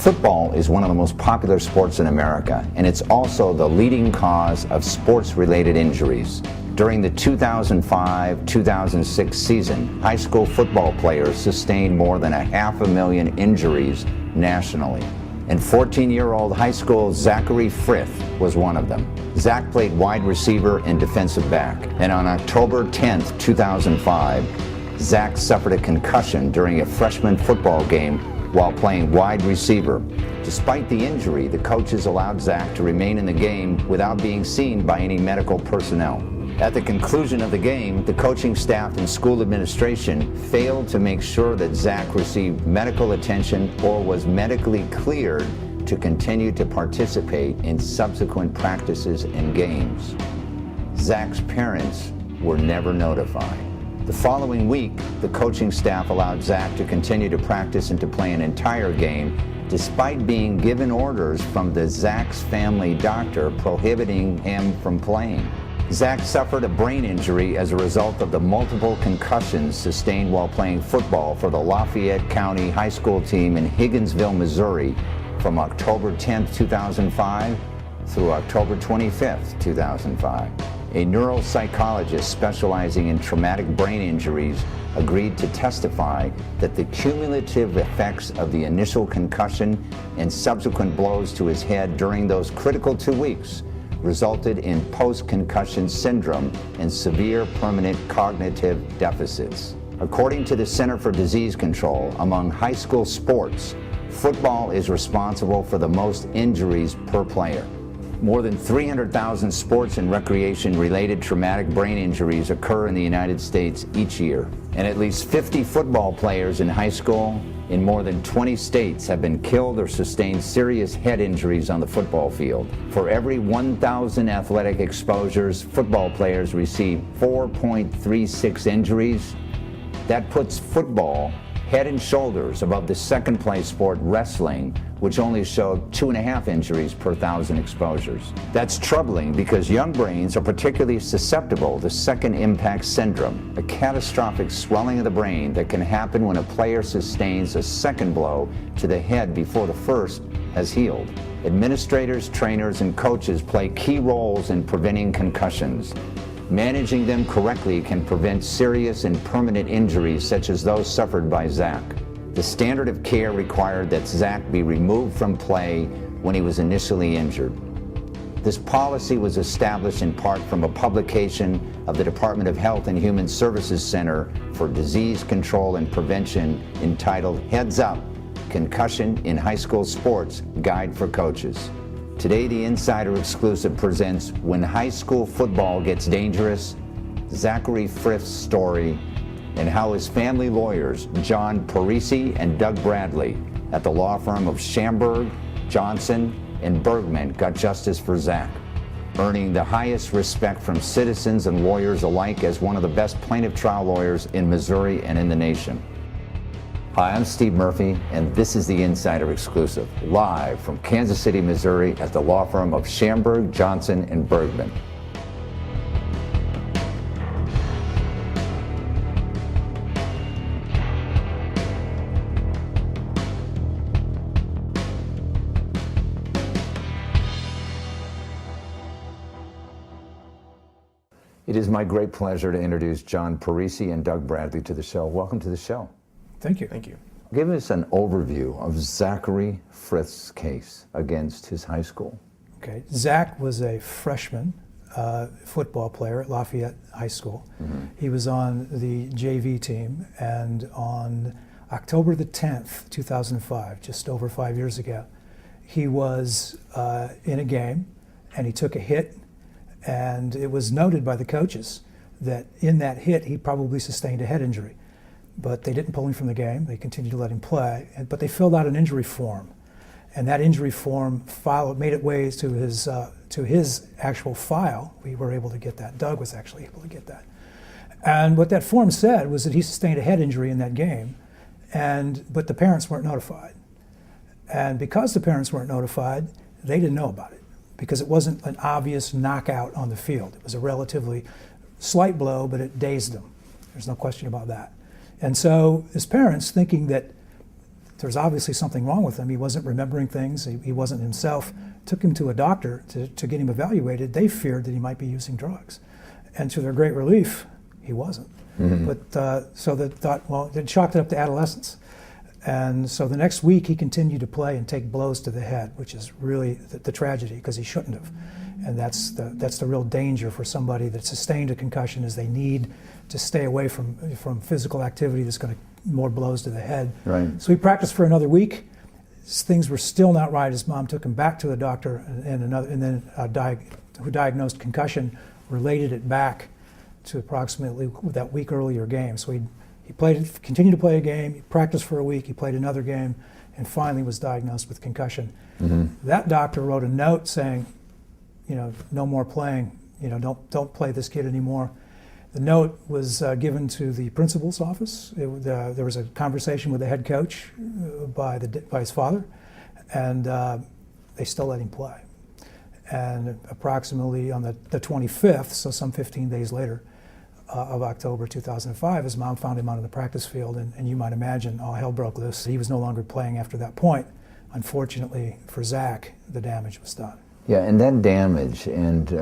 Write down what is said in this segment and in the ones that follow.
Football is one of the most popular sports in America, and it's also the leading cause of sports-related injuries. During the 2005-2006 season, high school football players sustained more than 500,000 injuries nationally. And 14-year-old high school Zachary Frith was one of them. Zach played wide receiver and defensive back. And on October 10th, 2005, Zach suffered a concussion during a freshman football game while playing wide receiver. Despite the injury, the coaches allowed Zach to remain in the game without being seen by any medical personnel. At the conclusion of the game, the coaching staff and school administration failed to make sure that Zach received medical attention or was medically cleared to continue to participate in subsequent practices and games. Zach's parents were never notified. The following week, the coaching staff allowed Zach to continue to practice and to play an entire game, despite being given orders from the Zach's family doctor prohibiting him from playing. Zach suffered a brain injury as a result of the multiple concussions sustained while playing football for the Lafayette County High School team in Higginsville, Missouri, from October 10, 2005 through October 25, 2005. A neuropsychologist specializing in traumatic brain injuries agreed to testify that the cumulative effects of the initial concussion and subsequent blows to his head during those critical 2 weeks resulted in post-concussion syndrome and severe permanent cognitive deficits. According to the Center for Disease Control, among high school sports, football is responsible for the most injuries per player. More than 300,000 sports and recreation-related traumatic brain injuries occur in the United States each year. And at least 50 football players in high school in more than 20 states have been killed or sustained serious head injuries on the football field. For every 1,000 athletic exposures, football players receive 4.36 injuries. That puts football head and shoulders above the second-place sport, wrestling, which only showed 2.5 injuries per 1,000 exposures. That's troubling because young brains are particularly susceptible to second impact syndrome, a catastrophic swelling of the brain that can happen when a player sustains a second blow to the head before the first has healed. Administrators, trainers, and coaches play key roles in preventing concussions. Managing them correctly can prevent serious and permanent injuries such as those suffered by Zach. The standard of care required that Zach be removed from play when he was initially injured. This policy was established in part from a publication of the Department of Health and Human Services Center for Disease Control and Prevention entitled Heads Up, Concussion in High School Sports Guide for Coaches. Today, the Insider Exclusive presents When High School Football Gets Dangerous, Zachary Frith's story, and how his family lawyers, John Parisi and Doug Bradley, at the law firm of Schamberg, Johnson, and Bergman, got justice for Zach, earning the highest respect from citizens and lawyers alike as one of the best plaintiff trial lawyers in Missouri and in the nation. Hi, I'm Steve Murphy, and this is the Insider Exclusive, live from Kansas City, Missouri, at the law firm of Schamberg, Johnson, and Bergman. It is my great pleasure to introduce John Parisi and Doug Bradley to the show. Welcome to the show. Thank you. Thank you. Give us an overview of Zachary Frith's case against his high school. Okay, Zach was a freshman football player at Lafayette High School. Mm-hmm. He was on the JV team, and on October the 10th, 2005, just over 5 years ago, he was in a game, and he took a hit, and it was noted by the coaches that in that hit, he probably sustained a head injury. But they didn't pull him from the game. They continued to let him play. But they filled out an injury form, and that injury form made its way to his actual file. We were able to get that. Doug was actually able to get that. And what that form said was that he sustained a head injury in that game, but the parents weren't notified. And because the parents weren't notified, they didn't know about it because it wasn't an obvious knockout on the field. It was a relatively slight blow, but it dazed them. There's no question about that. And so his parents, thinking that there's obviously something wrong with him. He wasn't remembering things. He wasn't himself. Took him to a doctor to get him evaluated. They feared that he might be using drugs. And to their great relief, he wasn't. But so they thought, well, they chalked it up to adolescence. And so the next week he continued to play and take blows to the head, which is really the tragedy, because he shouldn't have. And that's the real danger for somebody that sustained a concussion, is they need to stay away from physical activity that's going to more blows to the head. Right. So he practiced for another week. Things were still not right. His mom took him back to the doctor, who diagnosed concussion, related it back to approximately that week earlier game. So he continued to play a game, he practiced for a week, he played another game, and finally was diagnosed with concussion. That doctor wrote a note saying, no more playing, don't play this kid anymore. The note was given to the principal's office. There was a conversation with the head coach by his father, and they still let him play. And approximately on the 25th, so some 15 days later, of October 2005, his mom found him out on the practice field, and you might imagine all hell broke loose. He was no longer playing after that point. Unfortunately for Zach, the damage was done. Yeah, and that damage, and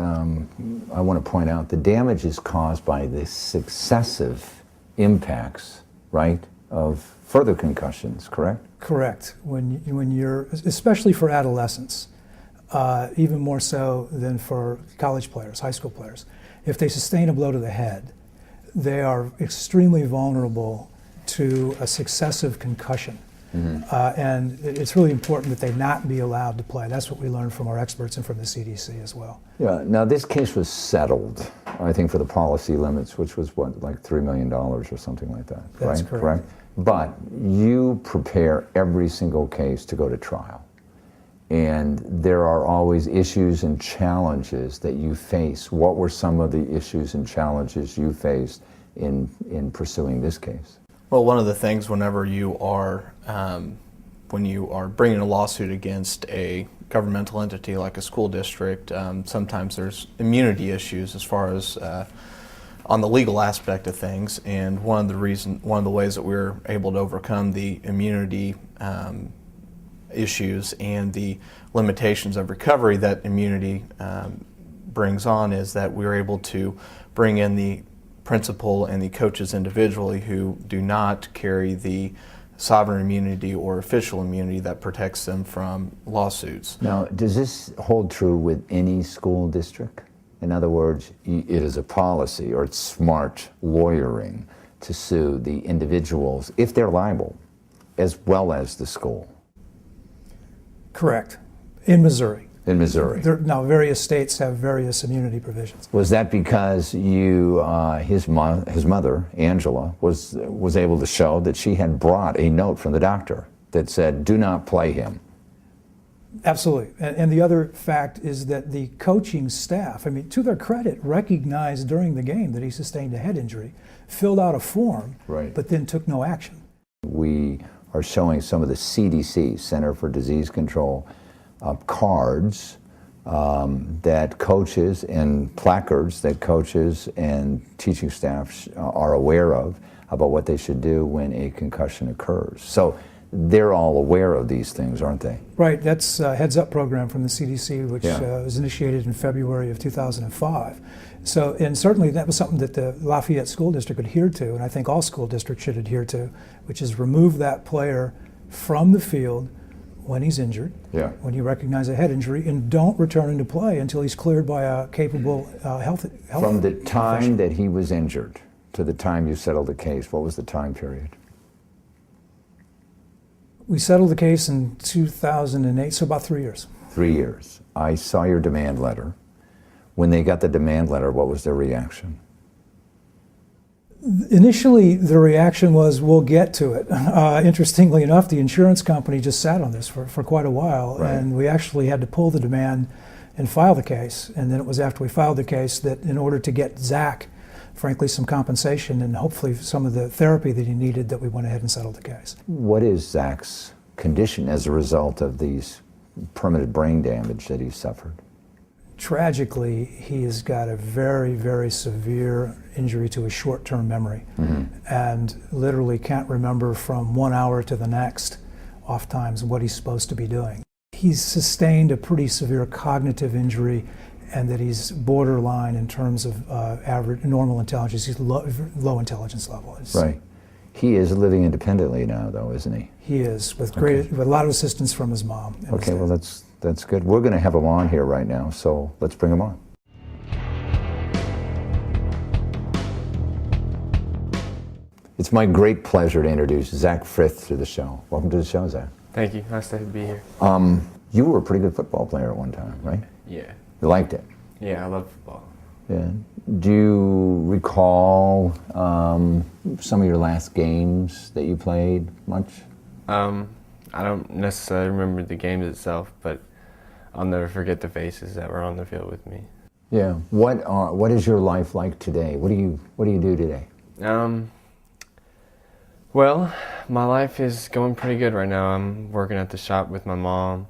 I want to point out, the damage is caused by the successive impacts, right, of further concussions, correct? Correct. When you're, especially for adolescents, even more so than for college players, high school players, if they sustain a blow to the head, they are extremely vulnerable to a successive concussion. And it's really important that they not be allowed to play. That's what we learned from our experts and from the CDC as well. Yeah, now this case was settled, I think, for the policy limits, which was what, like $3 million or something like that, That's right? correct. But you prepare every single case to go to trial. And there are always issues and challenges that you face. What were some of the issues and challenges you faced in pursuing this case? Well, one of the things whenever you are, when you are bringing a lawsuit against a governmental entity like a school district, sometimes there's immunity issues as far as on the legal aspect of things. And one of the ways that we're able to overcome the immunity issues and the limitations of recovery that immunity brings on is that we're able to bring in the principal and the coaches individually who do not carry the sovereign immunity or official immunity that protects them from lawsuits. Now, does this hold true with any school district? In other words, it is a policy, or it's smart lawyering to sue the individuals if they're liable, as well as the school? Correct. In Missouri. In Missouri. Now, various states have various immunity provisions. Was that because his mother, Angela, was able to show that she had brought a note from the doctor that said, do not play him? Absolutely. And the other fact is that the coaching staff, I mean, to their credit, recognized during the game that he sustained a head injury, filled out a form, right, but then took no action. We are showing some of the CDC, Center for Disease Control, cards that coaches and placards that coaches and teaching staff are aware of about what they should do when a concussion occurs. So they're all aware of these things, aren't they? Right. That's a Heads Up program from the CDC, which was initiated in February of 2005. So, and certainly that was something that the Lafayette School District adhered to, and I think all school districts should adhere to, which is remove that player from the field when he's injured, when you recognize a head injury, and don't return him to play until he's cleared by a capable health From the time that he was injured to the time you settled the case, what was the time period? We settled the case in 2008, so about 3 years. 3 years. I saw your demand letter. When they got the demand letter, what was their reaction? Initially, the reaction was, we'll get to it. Interestingly enough, the insurance company just sat on this for quite a while, and we actually had to pull the demand and file the case. And then it was after we filed the case that, in order to get Zach, frankly, some compensation and hopefully some of the therapy that he needed, that we went ahead and settled the case. What is Zach's condition as a result of these permanent brain damage that he suffered? Tragically, he has got a very, very severe injury to his short-term memory, and literally can't remember from 1 hour to the next off times what he's supposed to be doing. He's sustained a pretty severe cognitive injury, and that he's borderline in terms of average normal intelligence. He's low intelligence level. Right. He is living independently now, though, isn't he? He is, with with a lot of assistance from his mom. Okay, well, that's good. We're going to have him on here right now, so let's bring him on. It's my great pleasure to introduce Zach Frith to the show. Welcome to the show, Zach. Thank you. Nice to be here. You were a pretty good football player at one time, right? Yeah. You liked it? Yeah, I love football. Yeah. Do you recall some of your last games that you played much? I don't necessarily remember the games itself, but I'll never forget the faces that were on the field with me. Yeah. What is your life like today? What do you do today? Well, my life is going pretty good right now. I'm working at the shop with my mom,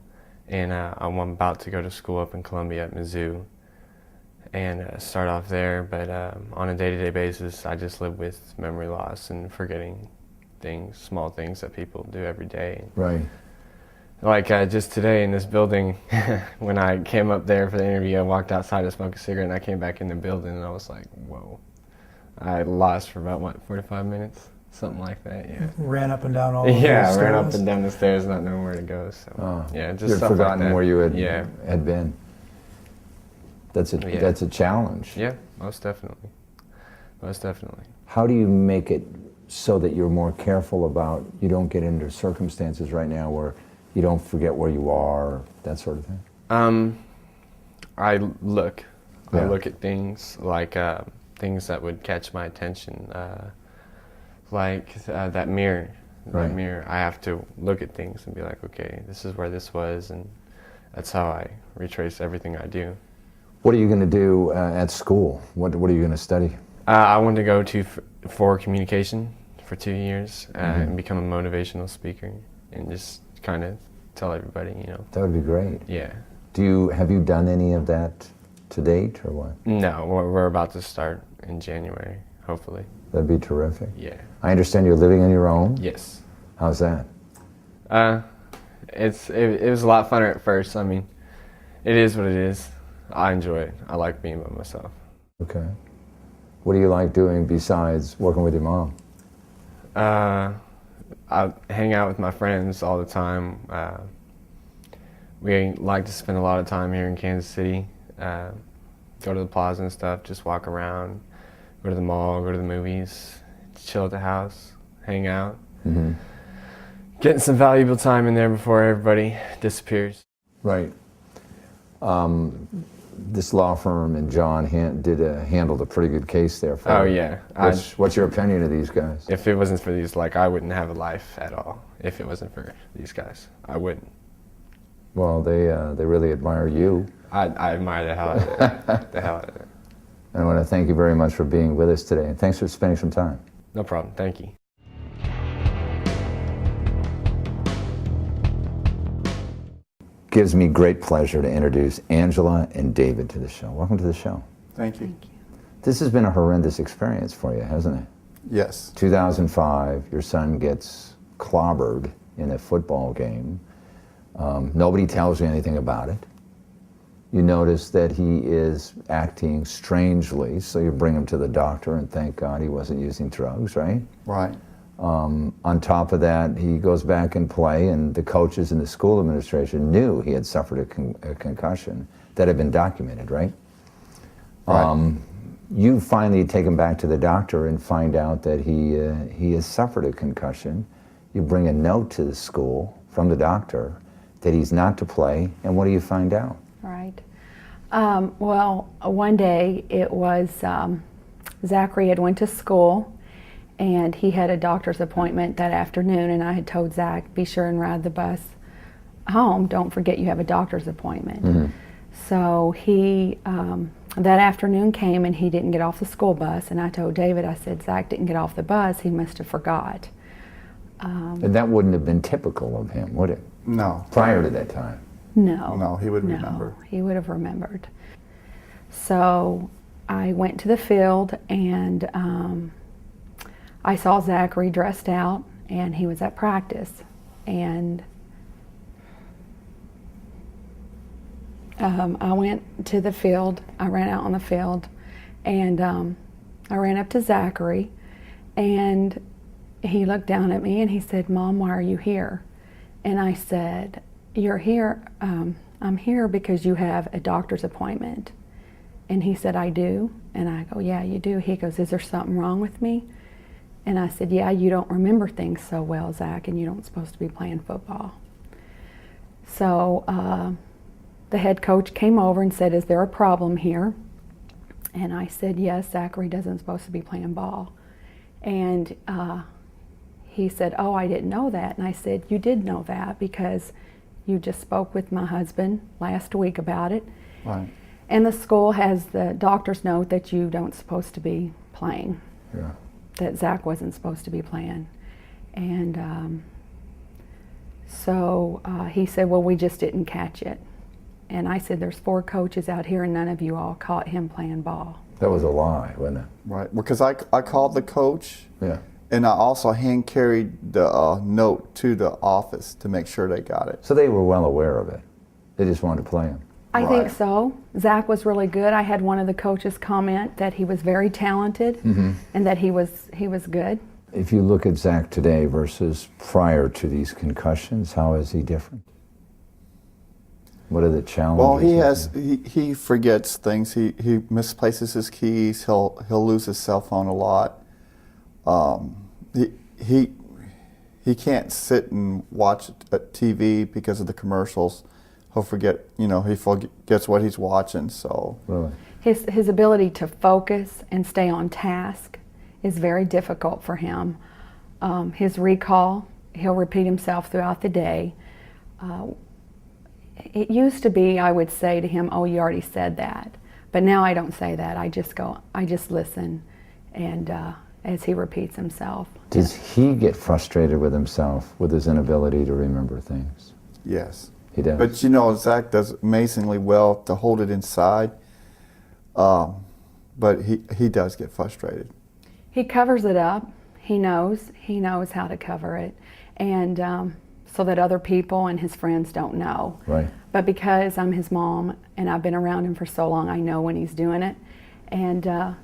and I'm about to go to school up in Columbia at Mizzou and start off there. But on a day-to-day basis, I just live with memory loss and forgetting things, small things that people do every day. Right. Like just today in this building, when I came up there for the interview, I walked outside to smoke a cigarette, and I came back in the building, and I was like, whoa. I lost for about, 45 minutes? Something like that, yeah. Ran up and down all the stairs. Yeah, I ran up and down the stairs, not knowing where to go. So yeah, just you'd stuff forgotten like that. where you had been. That's a challenge. Yeah, most definitely. Most definitely. How do you make it so that you're more careful about, you don't get into circumstances right now where you don't forget where you are, that sort of thing? I look. Yeah. I look at things like things that would catch my attention. Like that mirror. Right. That mirror. I have to look at things and be like, okay, this is where this was, and that's how I retrace everything I do. What are you going to do at school? What are you going to study? I want to go for communication for 2 years and become a motivational speaker and just kind of tell everybody, That would be great. Yeah. Have you done any of that to date, or what? No, we're about to start in January, hopefully. That'd be terrific. Yeah. I understand you're living on your own? Yes. How's that? It was a lot funner at first. I mean, it is what it is. I enjoy it. I like being by myself. Okay. What do you like doing besides working with your mom? I hang out with my friends all the time. We like to spend a lot of time here in Kansas City. Go to the plaza and stuff, just walk around, go to the mall, go to the movies, chill at the house, hang out. Mm-hmm. Getting some valuable time in there before everybody disappears. Right. This law firm and John handled a pretty good case there for Oh you. yeah. What's your opinion of these guys? If it wasn't for these, I wouldn't have a life at all. If it wasn't for these guys, I wouldn't. Well, they really admire you. I admire the hell out of it. The hell out of it. And I want to thank you very much for being with us today. And thanks for spending some time. No problem. Thank you. Gives me great pleasure to introduce Angela and David to the show. Welcome to the show. Thank you. This has been a horrendous experience for you, hasn't it? Yes. 2005, your son gets clobbered in a football game. Nobody tells you anything about it. You notice that he is acting strangely, so you bring him to the doctor, and thank God he wasn't using drugs, right? Right. On top of that, he goes back and play, and the coaches and the school administration knew he had suffered a concussion that had been documented, right? Right. You finally take him back to the doctor and find out that he has suffered a concussion. You bring a note to the school from the doctor that he's not to play, and what do you find out? Right. Well, one day it was Zachary had went to school, and he had a doctor's appointment that afternoon, and I had told Zach, be sure and ride the bus home. Don't forget you have a doctor's appointment. Mm-hmm. So he, that afternoon came, and he didn't get off the school bus, and I told David, I said, Zach didn't get off the bus, he must have forgot. And that wouldn't have been typical of him, would it? No. Prior to that time? No. No, he would remember. He would have remembered. So I went to the field, and I saw Zachary dressed out, and he was at practice. and I went to the field. I ran out on the field, and I ran up to Zachary, and he looked down at me and he said, "Mom, why are you here?" And I said, "You're here, I'm here because you have a doctor's appointment." And he said, "I do." And I go, "Yeah, you do." He goes, "Is there something wrong with me?" And I said, "Yeah, you don't remember things so well, Zach, and you don't supposed to be playing football." So the head coach came over and said, "Is there a problem here?" And I said, "Yes, Zachary doesn't supposed to be playing ball." And he said, "Oh, I didn't know that." And I said, "You did know that because you just spoke with my husband last week about it. Right. And the school has the doctor's note that you don't supposed to be playing, Yeah. that Zach wasn't supposed to be playing." And so he said, "Well, we just didn't catch it." And I said, "There's 4 coaches out here and none of you all caught him playing ball." That was a lie, wasn't it? Right, because I called the coach, Yeah. and I also hand carried the note to the office to make sure they got it. So they were well aware of it. They just wanted to play him. I think Right. so. Zach was really good. I had one of the coaches comment that he was very talented and that he was good. If you look at Zach today versus prior to these concussions, how is he different? What are the challenges? Well, he forgets things. He misplaces his keys. He'll lose his cell phone a lot. He can't sit and watch TV because of the commercials. He'll forget. He forgets what he's watching. So Really? His ability to focus and stay on task is very difficult for him. His recall, he'll repeat himself throughout the day. It used to be I would say to him, "Oh, you already said that." But now I don't say that. I just listen, and as he repeats himself. Does he get frustrated with himself, with his inability to remember things? yes. He does. But Zach does amazingly well to hold it inside. But he does get frustrated. He covers it up. He knows how to cover it, and so that other people and his friends don't know. Right. But because I'm his mom and I've been around him for so long, I know when he's doing it. And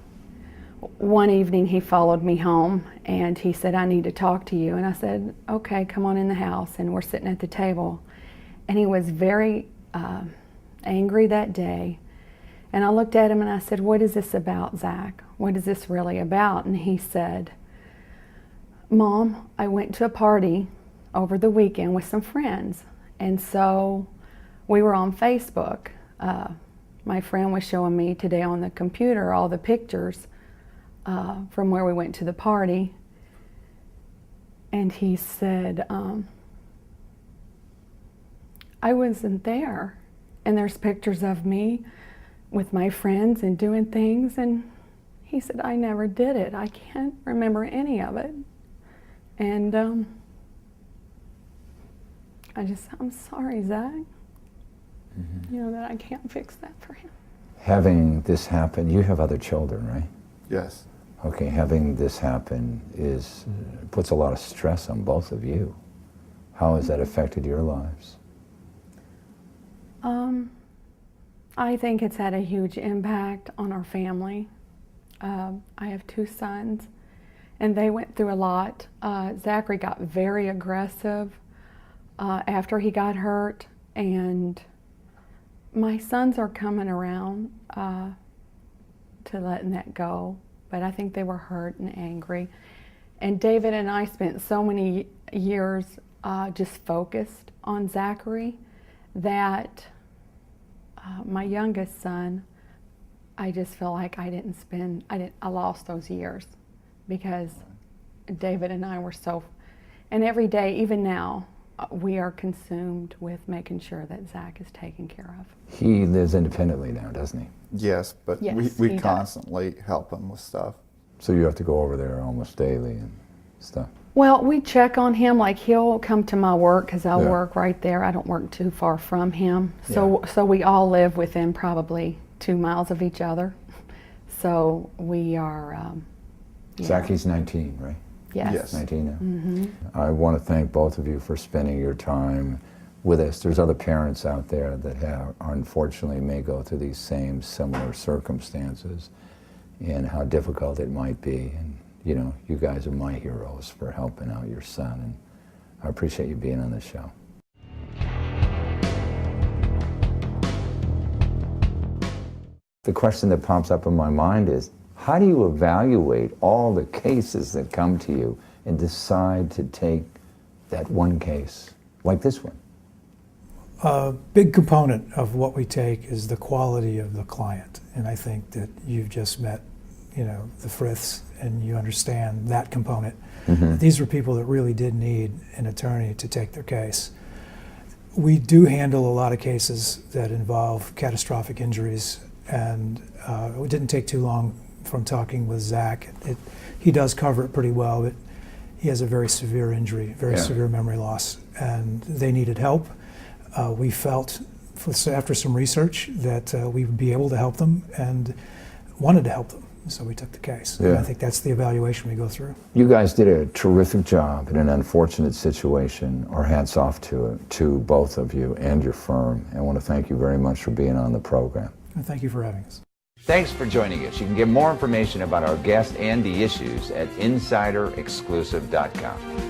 one evening he followed me home and he said, "I need to talk to you." And I said, "Okay, come on in the house." And we're sitting at the table. And he was very angry that day. And I looked at him and I said, "What is this about, Zach? What is this really about?" And he said, "Mom, I went to a party over the weekend with some friends. And so we were on Facebook. My friend was showing me today on the computer all the pictures from where we went to the party." And he said, "I wasn't there. And there's pictures of me with my friends and doing things." And he said, "I never did it. I can't remember any of it." And I'm sorry, Zach. That I can't fix that for him. Having this happen, you have other children, right? Yes. Okay, having this happen puts a lot of stress on both of you. How has that affected your lives? I think it's had a huge impact on our family. I have 2 sons, and they went through a lot. Zachary got very aggressive after he got hurt, and my sons are coming around to letting that go, but I think they were hurt and angry. And David and I spent so many years just focused on Zachary that my youngest son, I just feel like I lost those years because David and I were so, and every day, even now, we are consumed with making sure that Zach is taken care of. He lives independently now, doesn't he? Yes, but Yes, we he does. constantly help him with stuff. So you have to go over there almost daily and stuff. Well, we check on him, like he'll come to my work because I Yeah. work right there. I don't work too far from him. So we all live within probably 2 miles of each other. So we are, Zachy's 19, right? Yes. Yes. Nineteen. I want to thank both of you for spending your time with us. There's other parents out there that have, unfortunately, may go through these same similar circumstances, and how difficult it might be. And you know, you guys are my heroes for helping out your son, and I appreciate you being on the show. The question that pops up in my mind is, how do you evaluate all the cases that come to you and decide to take that one case, like this one? A big component of what we take is the quality of the client, and I think that you've just met, you know, the Friths, and you understand that component. These were people that really did need an attorney to take their case. We do handle a lot of cases that involve catastrophic injuries, and it didn't take too long from talking with Zach. He does cover it pretty well, but he has a very severe injury, very severe memory loss, and they needed help. We felt, after some research, that we would be able to help them and wanted to help them, so we took the case. And I think that's the evaluation we go through. You guys did a terrific job in an unfortunate situation. Our hats off to both of you and your firm. I want to thank you very much for being on the program. And thank you for having us. Thanks for joining us. You can get more information about our guest and the issues at insiderexclusive.com.